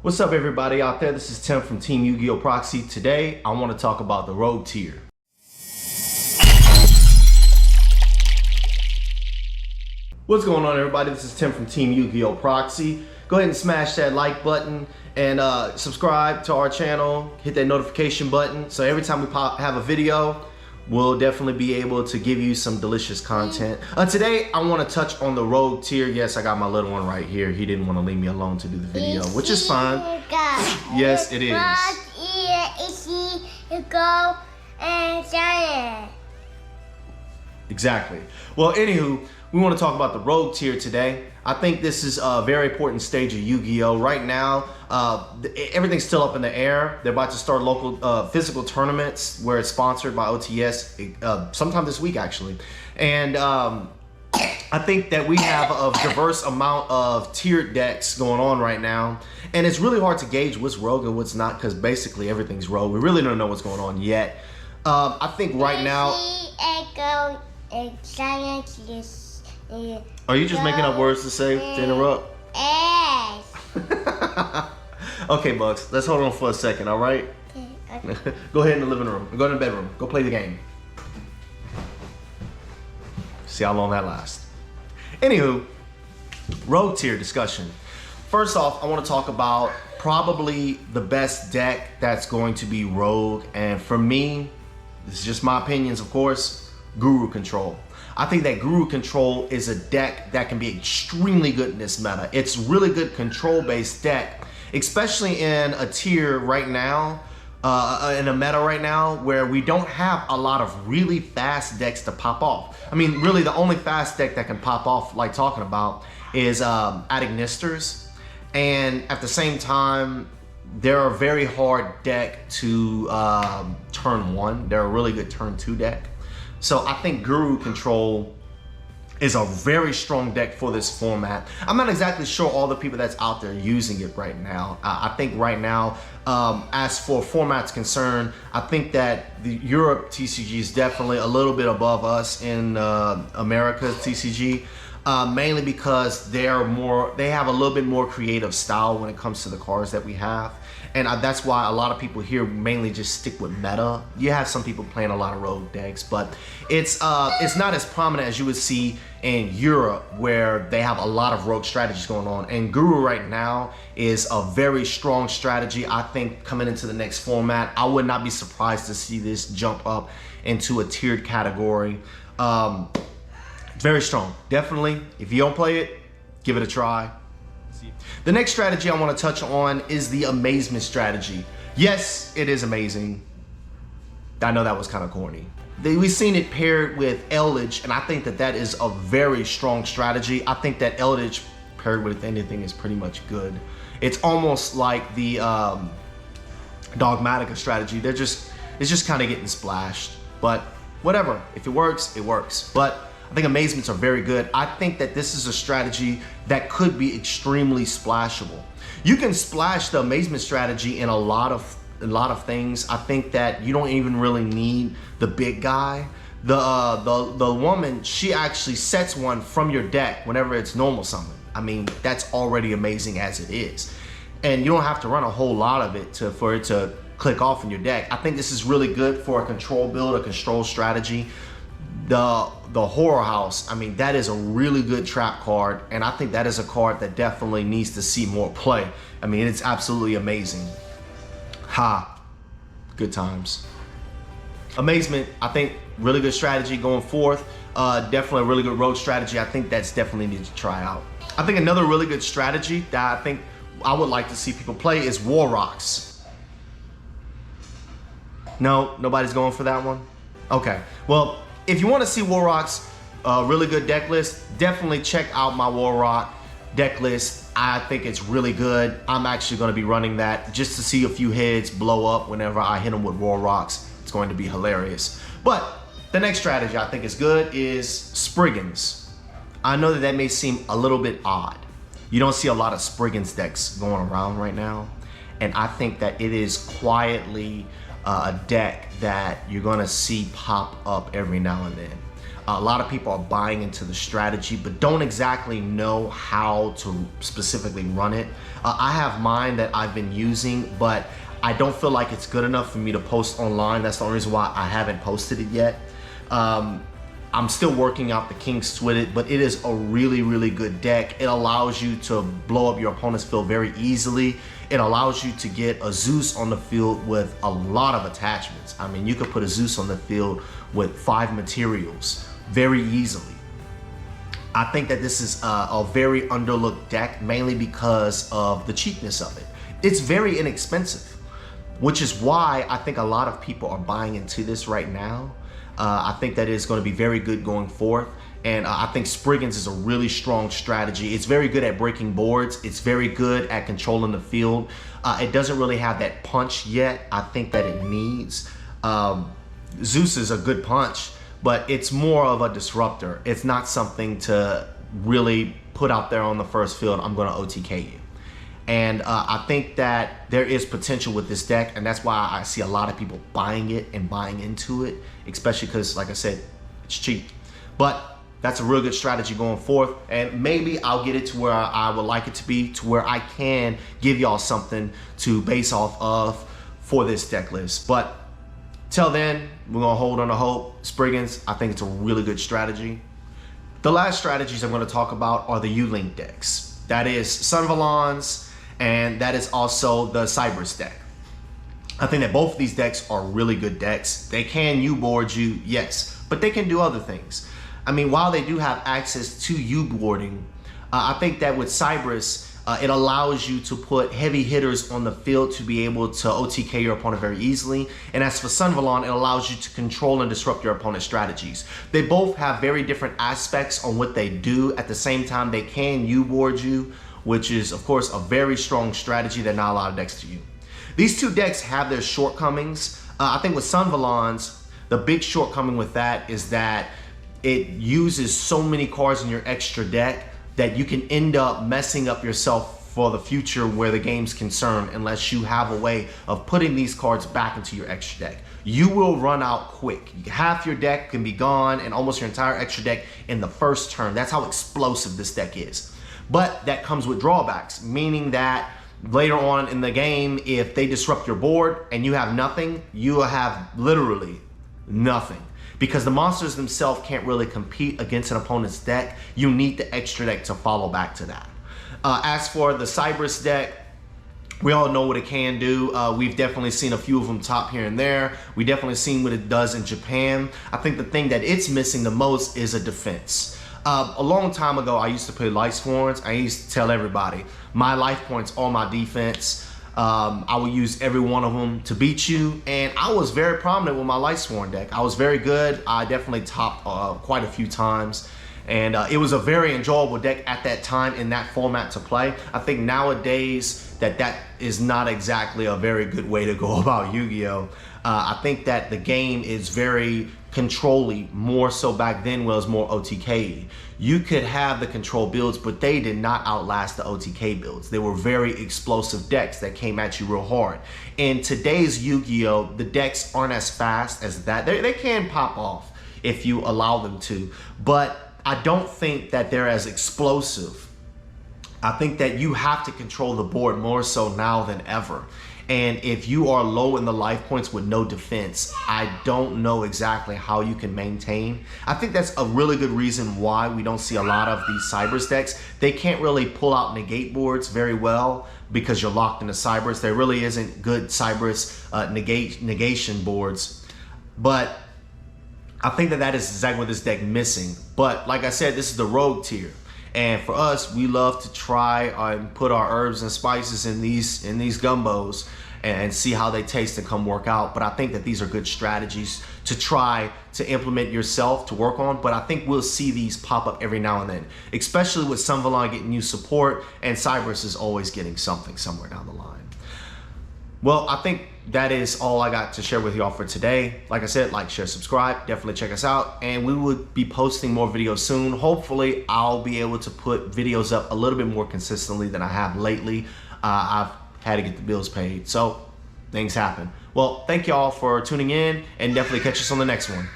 What's up everybody out there? This is Tim from Team Yugioh Proxy. Today I want to talk about the Rogue tier. What's going on everybody? This is Tim from Team Yugioh Proxy. Go ahead and smash that like button and subscribe to our channel. Hit that notification button so every time we have a video, we'll definitely be able to give you some delicious content. Today, I want to touch on the Rogue tier. Yes, I got my little one right here. He didn't want to leave me alone to do the video, which is fine. Yes, it is. Exactly. Well, anywho, we want to talk about the Rogue tier today. I think this is a very important stage of Yu-Gi-Oh! Right now, everything's still up in the air. They're about to start local physical tournaments where it's sponsored by OTS sometime this week, actually. And I think that we have a diverse amount of tiered decks going on right now. And it's really hard to gauge what's Rogue and what's not because basically everything's Rogue. We really don't know what's going on yet. I think right now... Are you just making up words to say to interrupt? Okay, Bucks. Let's hold on for a second, all right? Okay. Go ahead in the living room. Go to the bedroom. Go play the game. See how long that lasts. Anywho, Rogue tier discussion. First off, I want to talk about probably the best deck that's going to be Rogue. And for me, this is just my opinions, of course, Guru Control. I think that Guru Control is a deck that can be extremely good in this meta. It's really good control-based deck, especially in a tier right now, in a meta right now, where we don't have a lot of really fast decks to pop off. I mean, really the only fast deck that can pop off, like talking about, is Adignisters. And at the same time, they're a very hard deck to turn one. They're a really good turn two deck. So I think Guru Control is a very strong deck for this format. I'm not exactly sure all the people that's out there using it right now. I think right now, as for formats concerned, I think that the Europe TCG is definitely a little bit above us in America's TCG. Mainly because they have a little bit more creative style when it comes to the cards that we have. And that's why a lot of people here mainly just stick with meta. You have some people playing a lot of Rogue decks, but it's not as prominent as you would see in Europe where they have a lot of Rogue strategies going on. And Guru right now is a very strong strategy. I think coming into the next format, I would not be surprised to see this jump up into a tiered category. Very strong. Definitely, if you don't play it, give it a try. The next strategy I want to touch on is the amazement strategy. Yes, it is amazing. I know that was kind of corny. We've seen it paired with Eldritch, and I think that that is a very strong strategy. I think that Eldritch paired with anything is pretty much good. It's almost like the Dogmatica strategy. It's just kind of getting splashed, but whatever. If it works, it works. But I think amazements are very good. I think that this is a strategy that could be extremely splashable. You can splash the amazement strategy in a lot of things. I think that you don't even really need the big guy. The woman, she actually sets one from your deck whenever it's normal summon. I mean, that's already amazing as it is. And you don't have to run a whole lot of it for it to click off in your deck. I think this is really good for a control build, a control strategy. The Horror House, I mean, that is a really good trap card, and I think that is a card that definitely needs to see more play. I mean, it's absolutely amazing. Good times. Amazement, I think, really good strategy going forth. Definitely a really good Rogue strategy. I think that's definitely needed to try out. I think another really good strategy that I think I would like to see people play is War Rocks. No, nobody's going for that one? Okay, well, if you want to see War Rock's really good deck list, definitely check out my War Rock deck list. I think it's really good. I'm actually going to be running that just to see a few heads blow up whenever I hit them with War Rocks. It's going to be hilarious. But the next strategy I think is good is Spriggans. I know that that may seem a little bit odd. You don't see a lot of Spriggans decks going around right now. And I think that it is quietly a deck that you're gonna see pop up every now and then. A lot of people are buying into the strategy, but don't exactly know how to specifically run it. I have mine that I've been using, but I don't feel like it's good enough for me to post online. That's the only reason why I haven't posted it yet. I'm still working out the kinks with it, but it is a really, really good deck. It allows you to blow up your opponent's field very easily. It allows you to get a Zeus on the field with a lot of attachments. I mean, you could put a Zeus on the field with 5 materials very easily. I think that this is a very underlooked deck, mainly because of the cheapness of it. It's very inexpensive, which is why I think a lot of people are buying into this right now. I think that it's going to be very good going forth. And I think Spriggans is a really strong strategy. It's very good at breaking boards. It's very good at controlling the field. It doesn't really have that punch yet. I think that it needs. Zeus is a good punch, but it's more of a disruptor. It's not something to really put out there on the first field, I'm going to OTK you. And I think that there is potential with this deck, and that's why I see a lot of people buying it and buying into it, especially because, like I said, it's cheap. But that's a real good strategy going forth, and maybe I'll get it to where I would like it to be, to where I can give y'all something to base off of for this deck list. But till then, we're gonna hold on to hope. Spriggans, I think it's a really good strategy. The last strategies I'm gonna talk about are the U-Link decks. That is Sun Volans, and that is also the Cybers deck. I think that both of these decks are really good decks. They can U-board you, yes, but they can do other things. I mean, while they do have access to U-boarding, I think that with Cybers, it allows you to put heavy hitters on the field to be able to OTK your opponent very easily. And as for Sun Volan, it allows you to control and disrupt your opponent's strategies. They both have very different aspects on what they do. At the same time, they can U-board you, which is, of course, a very strong strategy that not a lot of decks do. These two decks have their shortcomings. I think with Sun Volans, the big shortcoming with that is that it uses so many cards in your extra deck that you can end up messing up yourself for the future where the game's concerned, unless you have a way of putting these cards back into your extra deck. You will run out quick. Half your deck can be gone and almost your entire extra deck in the first turn. That's how explosive this deck is. But that comes with drawbacks, meaning that later on in the game, if they disrupt your board and you have nothing, you will have literally nothing. Because the monsters themselves can't really compete against an opponent's deck. You need the extra deck to follow back to that. As for the Cybers deck, we all know what it can do. We've definitely seen a few of them top here and there. We definitely seen what it does in Japan. I think the thing that it's missing the most is a defense. A long time ago, I used to play Life Sworns. I used to tell everybody, my life points are my defense. I will use every one of them to beat you, and I was very prominent with my Light Sworn deck. I was very good. I definitely topped quite a few times, and it was a very enjoyable deck at that time in that format to play. I think nowadays that is not exactly a very good way to go about Yu-Gi-Oh! I think that the game is very control-y, more so back then was more OTK. You could have the control builds, but they did not outlast the OTK builds. They were very explosive decks that came at you real hard. In today's Yu-Gi-Oh, the decks aren't as fast as that. They can pop off if you allow them to, but I don't think that they're as explosive. I think that you have to control the board more so now than ever. And if you are low in the life points with no defense, I don't know exactly how you can maintain. I think that's a really good reason why we don't see a lot of these Cybers decks. They can't really pull out negate boards very well because you're locked into Cybers. There really isn't good Cybers negation boards. But I think that is exactly what this deck missing. But like I said, this is the rogue tier. And for us, we love to try and put our herbs and spices in these gumbos and see how they taste and come work out. But I think that these are good strategies to try to implement yourself to work on. But I think we'll see these pop up every now and then, especially with Sun Volan getting new support and Cybers is always getting something somewhere down the line. Well, I think that is all I got to share with y'all for today. Like I said, like, share, subscribe. Definitely check us out. And we will be posting more videos soon. Hopefully, I'll be able to put videos up a little bit more consistently than I have lately. I've had to get the bills paid. So, things happen. Well, thank y'all for tuning in. And definitely catch us on the next one.